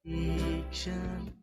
Fiction.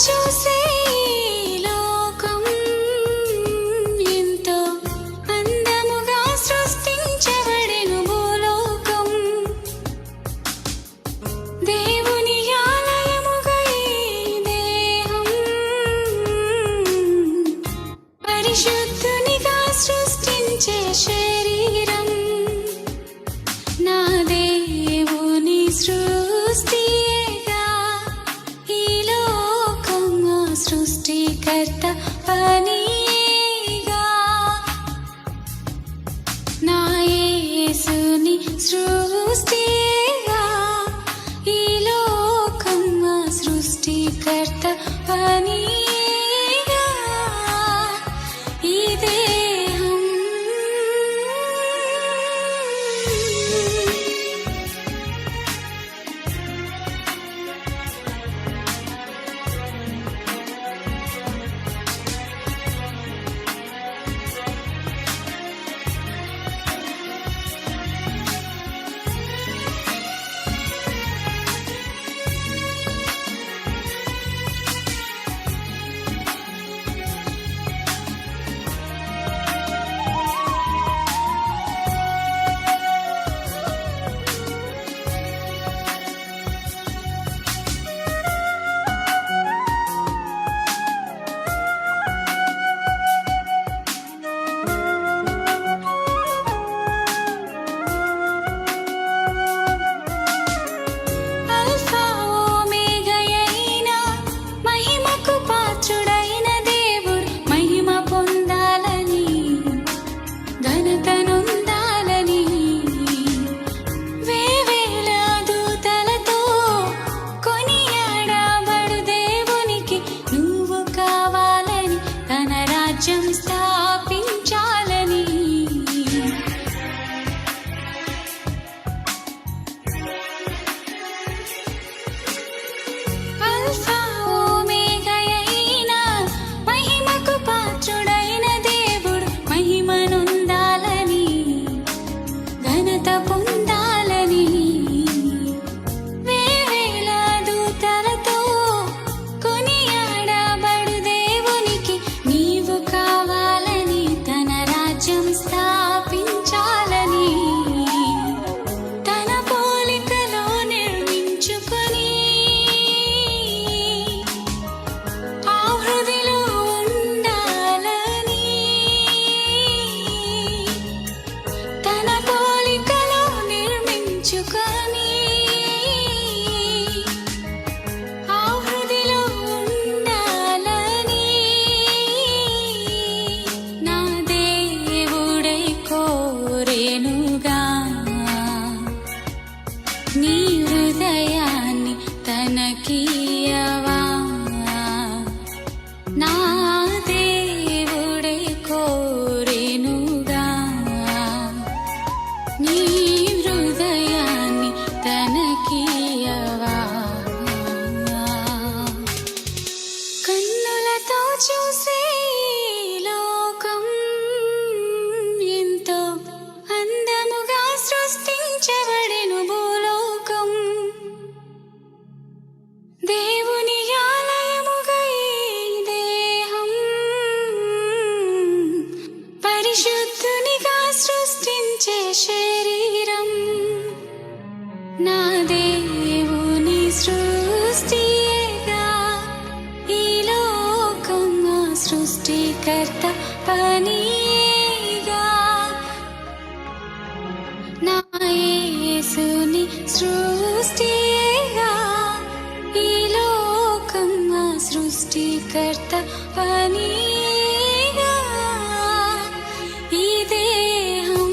చూసే లోకం ఎంతో అందముగా సృష్టించబడెను భూలోకం. దేవుని ఆలయముగా ఈ దేహం పరిశుద్ధునిగా సృష్టించే శరీరం. నా దేవుని సృష్టి సృష్టికర్త పనిగా నా యేసుని సృష్టిగా ఈ లోకం సృష్టికర్త పనిగా ఈ దేహం. స్థాపించాలని అల్ఫా ఓమేగా అయిన మహిమకు పాత్రుడైన దేవుడు మహిమనొందాలని ఘనత పొందాలని వేవేల దూతలతో కొనియాడబడు దేవునికి నీవు కావాలని తన రాజ్యం స్థాపించాలని తన పోలికలో నిర్మించుకొని ఆ హృదిలో ఉండాలని తన పోలికలో నిర్మించుకొని ఆ హృదిలో ఉండాలని నా దేవుడై కోరేనుగా నీ హృదయాన్ని తనకియవా. నా దేవుడై కోరేనుగా నీ హృదయాన్ని తనకియవా. కన్నులతో చూసే లోకం ఎంతో అందముగా సృష్టించబడెను భూలోకం. దేవుని ఆలయముగా ఈ దేహం పరిశుద్ధునిగా సృష్టించే శరీరం. నా దేవుని సృష్టిగా ఈ లోకం సృష్టి సృష్టిగా ఈ లోకం ఆ సృష్టికర్త పనిగా ఈ దేహం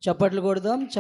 చప్పట్లు కొడదాం.